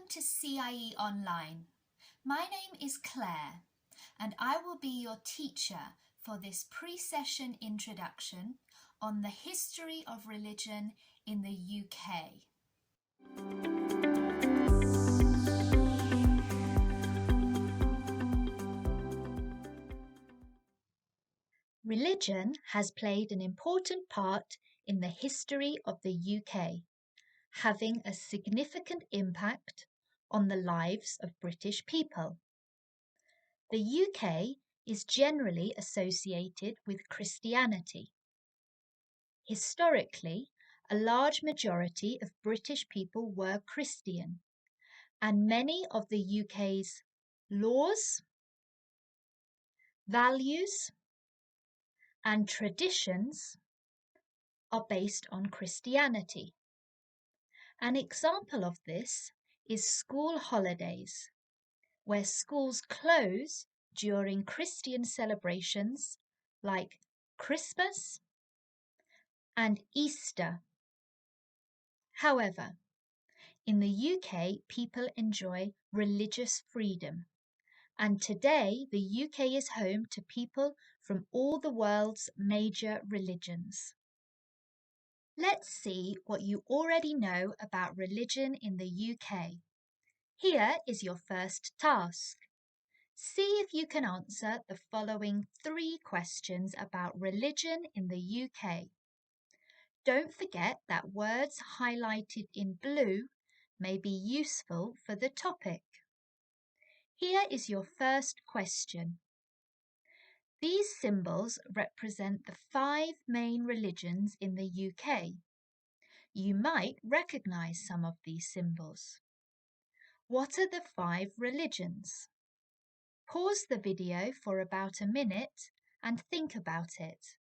to CIE Online. My name is Claire and I will be your teacher for this pre-session introduction on the history of religion in the UK. Religion has played an important part in the history of the UK, having a significant impact on the lives of British people. The UK is generally associated with Christianity. Historically, a large majority of British people were Christian, and many of the UK's laws, values, and traditions are based on Christianity. An example of this is school holidays, where schools close during Christian celebrations like Christmas and Easter. However, in the UK, people enjoy religious freedom, and today the UK is home to people from all the world's major religions. Let's see what you already know about religion in the UK. Here is your first task. See if you can answer the following 3 questions about religion in the UK. Don't forget that words highlighted in blue may be useful for the topic. Here is your first question. These symbols represent the 5 main religions in the UK. You might recognise some of these symbols. What are the 5 religions? Pause the video for about a minute and think about it.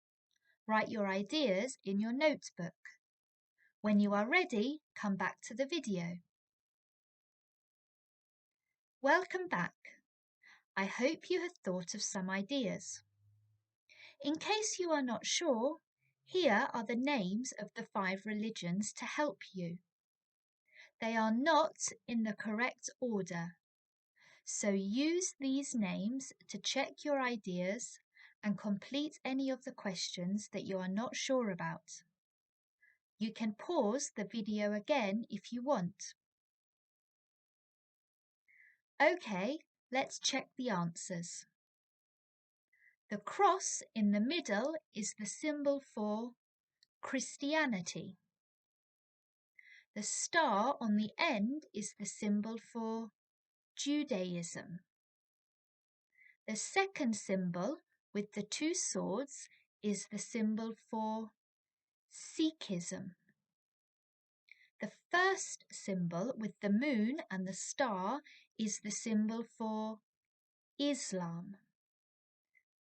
Write your ideas in your notebook. When you are ready, come back to the video. Welcome back. I hope you have thought of some ideas. In case you are not sure, here are the names of the 5 religions to help you. They are not in the correct order, so use these names to check your ideas and complete any of the questions that you are not sure about. You can pause the video again if you want. Okay, let's check the answers. The cross in the middle is the symbol for Christianity. The star on the end is the symbol for Judaism. The second symbol with the 2 swords is the symbol for Sikhism. The first symbol with the moon and the star is the symbol for Islam.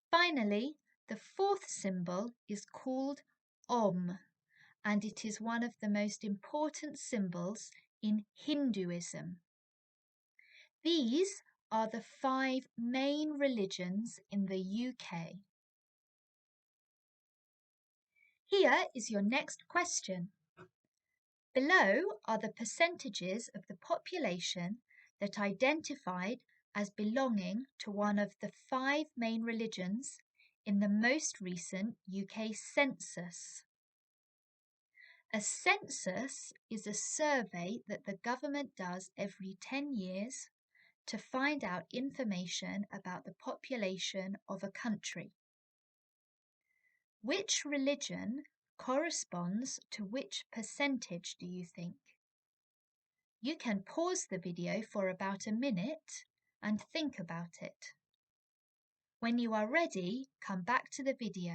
Finally, the 4th symbol is called Om, and it is one of the most important symbols in Hinduism. These are the 5 main religions in the UK. Here is your next question. Below are the percentages of the population that identified as belonging to one of the 5 main religions in the most recent UK census. A census is a survey that the government does every 10 years to find out information about the population of a country. Which religion corresponds to which percentage, do you think? You can pause the video for about a minute and think about it. When you are ready, come back to the video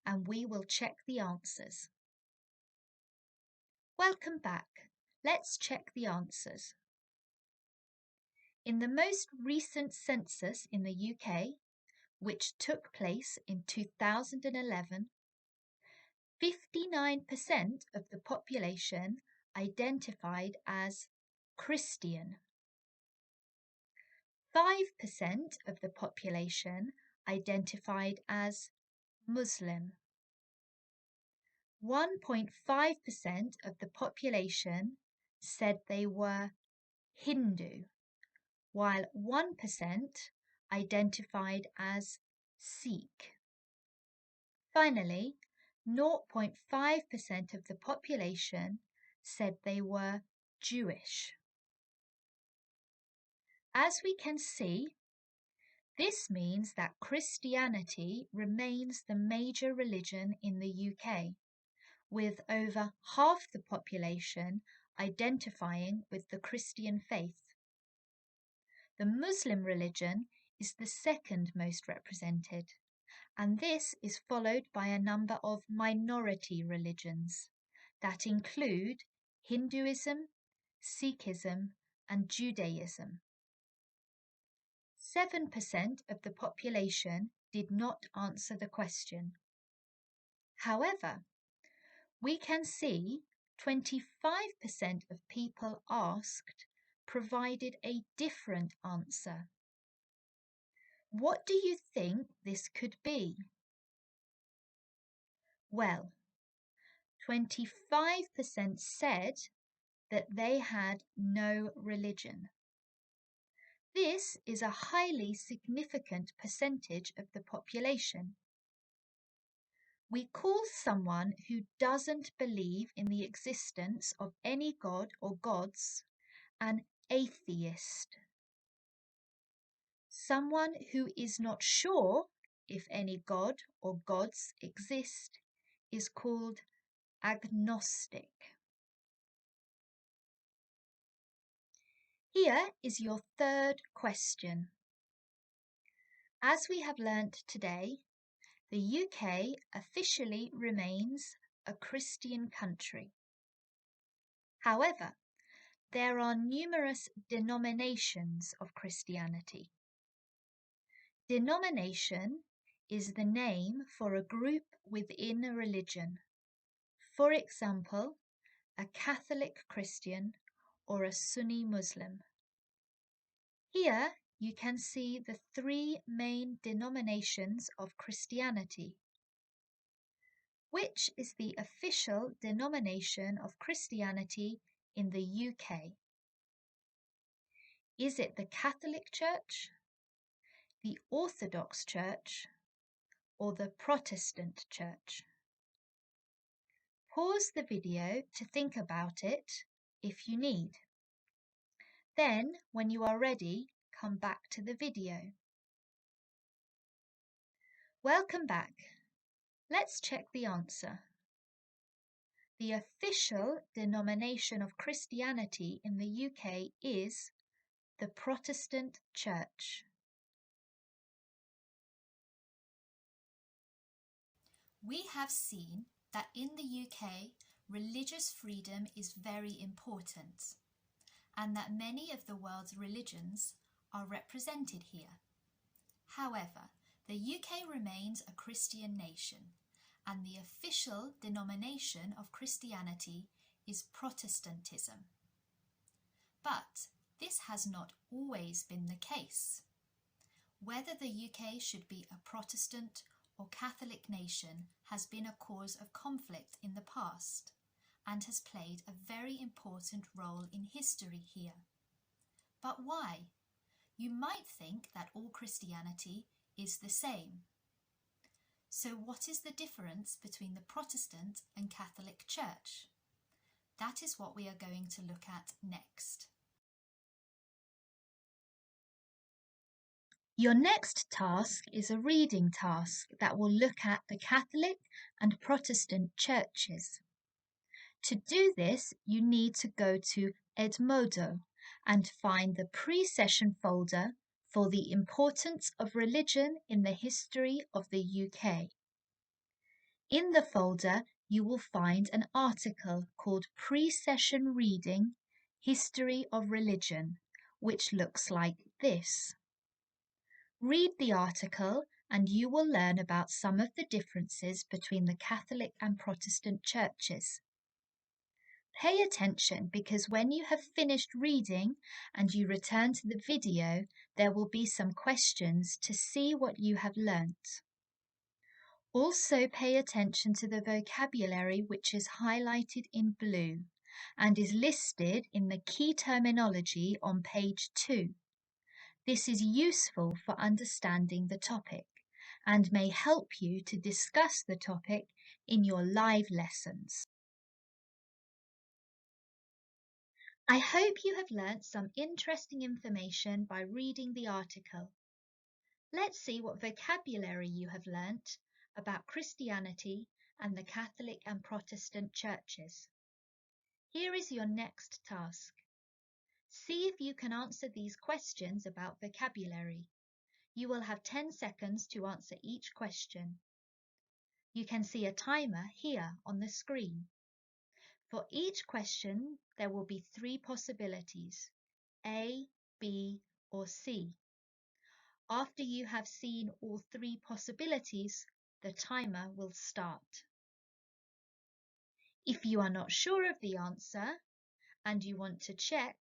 and we will check the answers. Welcome back. Let's check the answers. In the most recent census in the UK, which took place in 2011, 59% of the population identified as Christian. 5% of the population identified as Muslim. 1.5% of the population said they were Hindu, while 1% identified as Sikh. Finally, 0.5% of the population said they were Jewish. As we can see, this means that Christianity remains the major religion in the UK, with over half the population identifying with the Christian faith. The Muslim religion is the second most represented, and this is followed by a number of minority religions that include Hinduism, Sikhism, and Judaism. 7% of the population did not answer the question. However, we can see 25% of people asked provided a different answer. What do you think this could be? Well, 25% said that they had no religion. This is a highly significant percentage of the population. We call someone who doesn't believe in the existence of any god or gods an atheist. Someone who is not sure if any god or gods exist is called agnostic. Here is your third question. As we have learnt today, the UK officially remains a Christian country. However, there are numerous denominations of Christianity. Denomination is the name for a group within a religion. For example, a Catholic Christian or a Sunni Muslim. Here you can see the three main denominations of Christianity. Which is the official denomination of Christianity in the UK? Is it the Catholic Church, the Orthodox Church, or the Protestant Church? Pause the video to think about it if you need. Then, when you are ready, come back to the video. Welcome back. Let's check the answer. The official denomination of Christianity in the UK is the Protestant Church. We have seen that in the UK, religious freedom is very important, and that many of the world's religions are represented here. However, the UK remains a Christian nation, and the official denomination of Christianity is Protestantism. But this has not always been the case. Whether the UK should be a Protestant or Catholic nation has been a cause of conflict in the past and has played a very important role in history here. But why? You might think that all Christianity is the same. So what is the difference between the Protestant and Catholic Church? That is what we are going to look at next. Your next task is a reading task that will look at the Catholic and Protestant churches. To do this, you need to go to Edmodo and find the pre-session folder for the importance of religion in the history of the UK. In the folder, you will find an article called Pre-Session Reading, History of Religion, which looks like this. Read the article and you will learn about some of the differences between the Catholic and Protestant churches. Pay attention because when you have finished reading and you return to the video, there will be some questions to see what you have learnt. Also pay attention to the vocabulary which is highlighted in blue and is listed in the key terminology on page 2. This is useful for understanding the topic and may help you to discuss the topic in your live lessons. I hope you have learnt some interesting information by reading the article. Let's see what vocabulary you have learnt about Christianity and the Catholic and Protestant churches. Here is your next task. See if you can answer these questions about vocabulary. You will have 10 seconds to answer each question. You can see a timer here on the screen. For each question, there will be 3 possibilities, A, B, or C. After you have seen all 3 possibilities, the timer will start. If you are not sure of the answer and you want to check,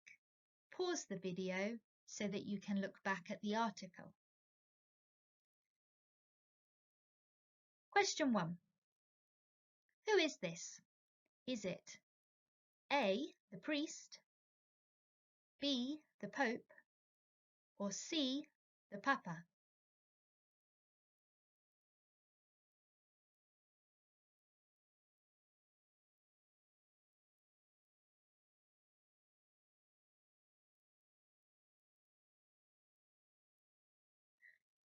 pause the video so that you can look back at the article. Question 1. Who is this? Is it A, the priest, B, the Pope, or C, the Papa?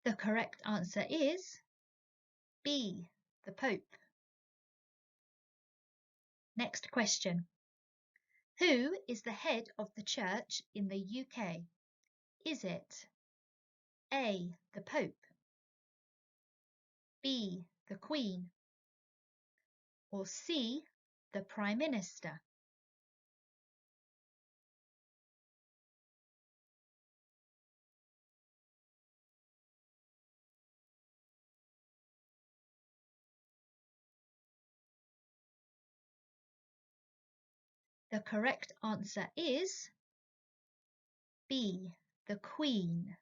The correct answer is B, the Pope. Next question. Who is the head of the church in the UK? Is it A, the Pope, B, the Queen, or C, the Prime Minister? The correct answer is B, the Queen.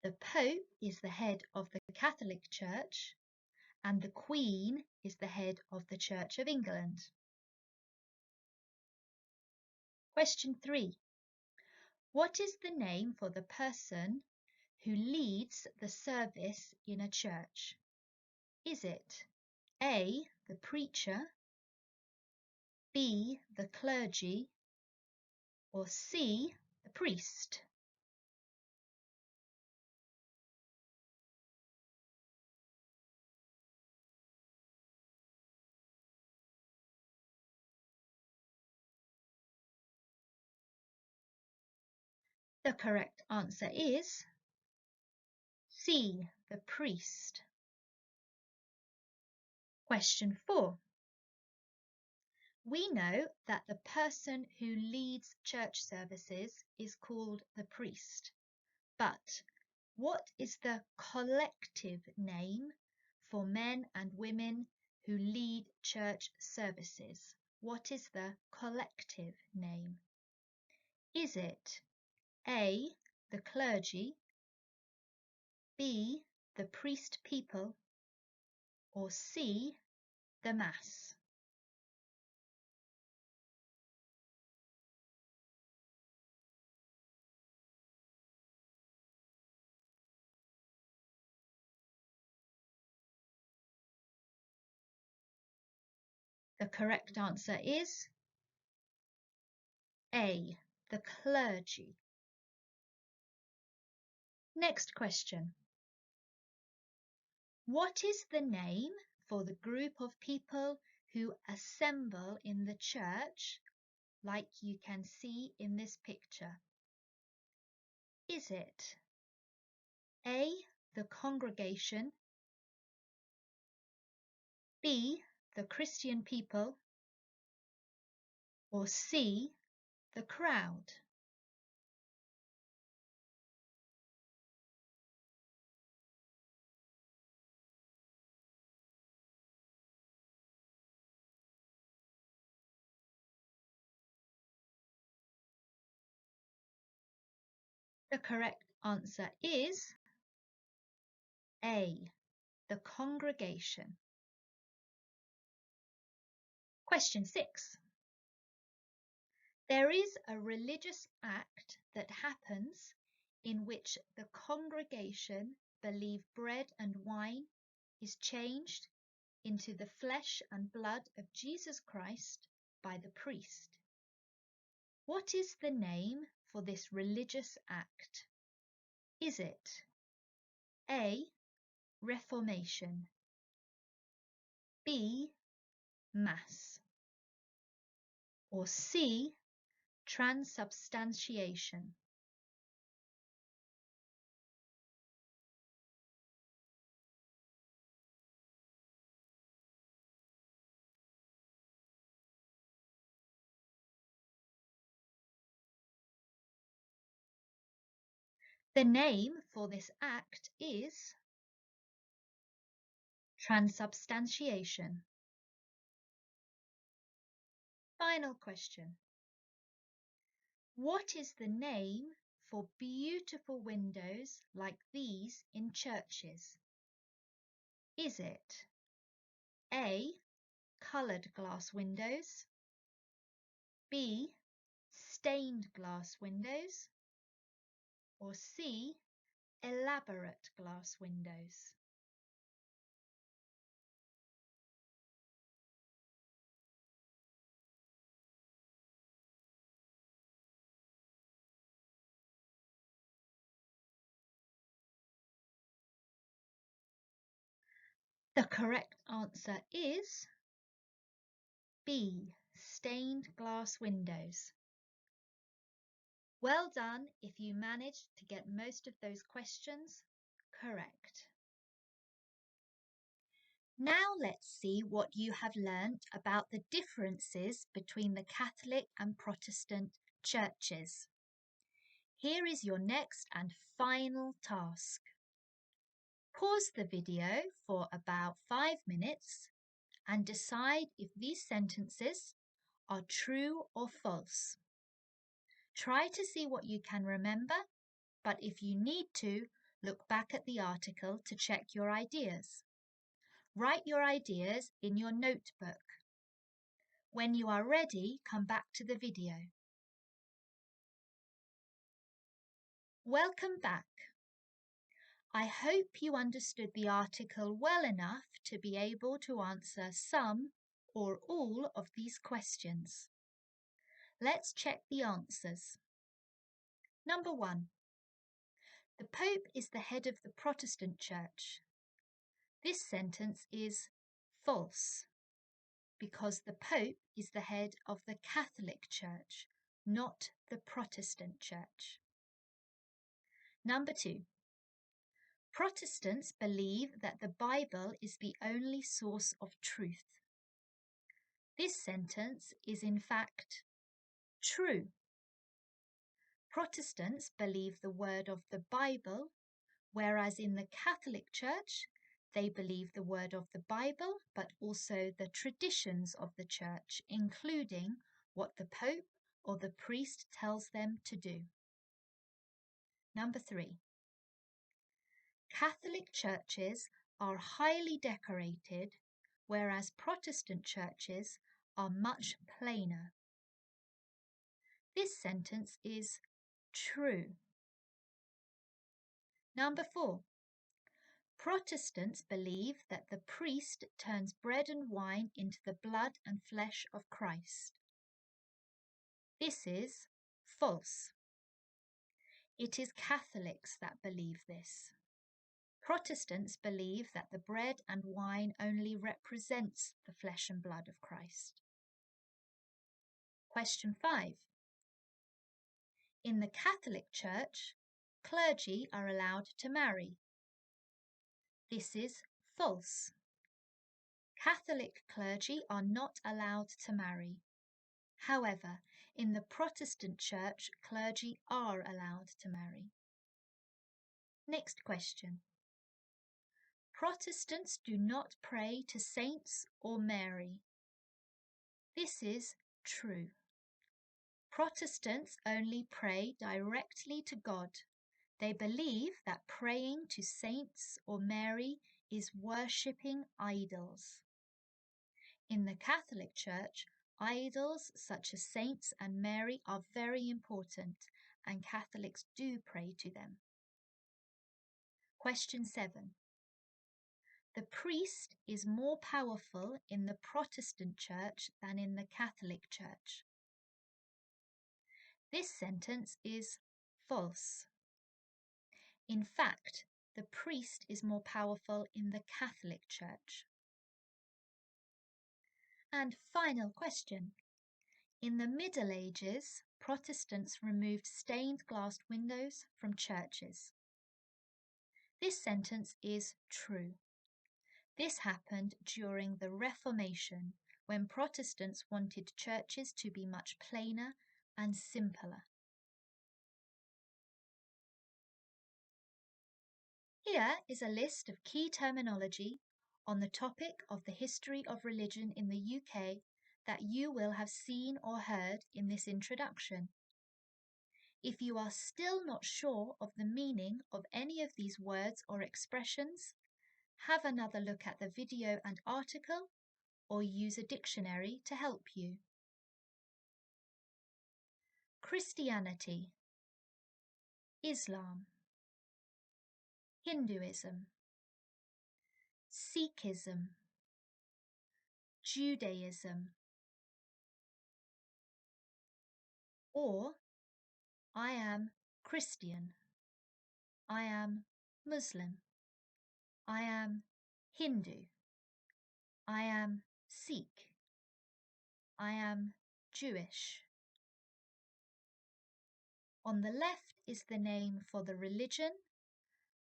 The Pope is the head of the Catholic Church and the Queen is the head of the Church of England. Question 3. What is the name for the person who leads the service in a church? Is it A, the preacher, B, the clergy, or C, the priest? The correct answer is C, the priest. Question 4. We know that the person who leads church services is called the priest. But what is the collective name for men and women who lead church services? What is the collective name? Is it A, the clergy, B, the priest people, or C, the Mass? The correct answer is A, the clergy. Next question. What is the name for the group of people who assemble in the church, like you can see in this picture? Is it A, the congregation, B, the Christian people, or C, the crowd? The correct answer is A, the congregation. Question 6. There is a religious act that happens in which the congregation believe bread and wine is changed into the flesh and blood of Jesus Christ by the priest. What is the name for this religious act? Is it A. Reformation, B. Mass, or C. Transubstantiation? The name for this act is transubstantiation. Final question. What is the name for beautiful windows like these in churches? Is it A. Coloured glass windows, B. Stained glass windows, or C. Elaborate glass windows? The correct answer is B. Stained glass windows. Well done if you managed to get most of those questions correct. Now let's see what you have learnt about the differences between the Catholic and Protestant churches. Here is your next and final task. Pause the video for about 5 minutes and decide if these sentences are true or false. Try to see what you can remember, but if you need to, look back at the article to check your ideas. Write your ideas in your notebook. When you are ready, come back to the video. Welcome back. I hope you understood the article well enough to be able to answer some or all of these questions. Let's check the answers. Number 1. The Pope is the head of the Protestant Church. This sentence is false because the Pope is the head of the Catholic Church, not the Protestant Church. Number 2. Protestants believe that the Bible is the only source of truth. This sentence is in fact true. Protestants believe the word of the Bible, whereas in the Catholic Church, they believe the word of the Bible, but also the traditions of the Church, including what the Pope or the priest tells them to do. Number 3. Catholic churches are highly decorated, whereas Protestant churches are much plainer. This sentence is true. Number 4. Protestants believe that the priest turns bread and wine into the blood and flesh of Christ. This is false. It is Catholics that believe this. Protestants believe that the bread and wine only represents the flesh and blood of Christ. Question 5. In the Catholic Church, clergy are allowed to marry. This is false. Catholic clergy are not allowed to marry. However, in the Protestant Church, clergy are allowed to marry. Next question. Protestants do not pray to saints or Mary. This is true. Protestants only pray directly to God. They believe that praying to saints or Mary is worshipping idols. In the Catholic Church, Idols such as saints and Mary are very important, and Catholics do pray to them. Question 7. The priest is more powerful in the Protestant Church than in the Catholic Church. This sentence is false. In fact, the priest is more powerful in the Catholic Church. And final question. In the Middle Ages, Protestants removed stained glass windows from churches. This sentence is true. This happened during the Reformation, when Protestants wanted churches to be much plainer and simpler. Here is a list of key terminology on the topic of the history of religion in the UK that you will have seen or heard in this introduction. If you are still not sure of the meaning of any of these words or expressions, have another look at the video and article, or use a dictionary to help you. Christianity, Islam, Hinduism, Sikhism, Judaism, or I am Christian, I am Muslim, I am Hindu, I am Sikh, I am Jewish. On the left is the name for the religion,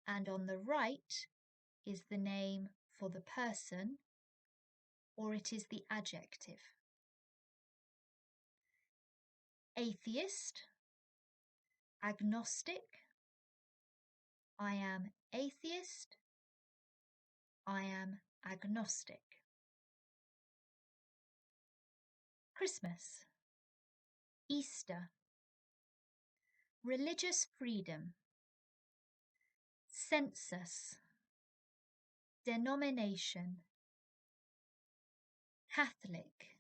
and on the right is the name for the person, or it is the adjective. Atheist, agnostic, I am atheist, I am agnostic. Christmas, Easter, religious freedom, census, denomination, Catholic,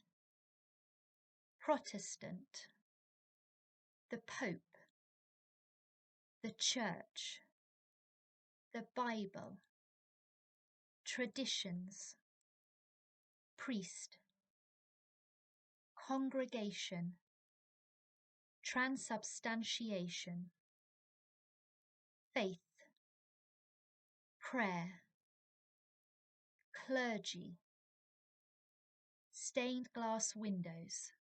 Protestant, the Pope, the Church, the Bible, traditions, priest, congregation, transubstantiation, faith, prayer, clergy, stained glass windows,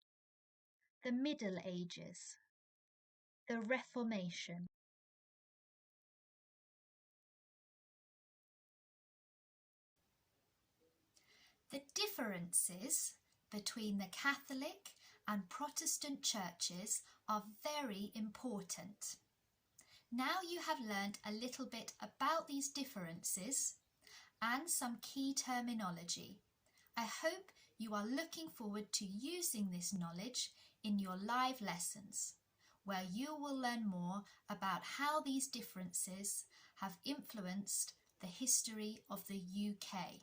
the Middle Ages, the Reformation. The differences between the Catholic and Protestant churches are very important. Now you have learned a little bit about these differences and some key terminology. I hope you are looking forward to using this knowledge in your live lessons, where you will learn more about how these differences have influenced the history of the UK.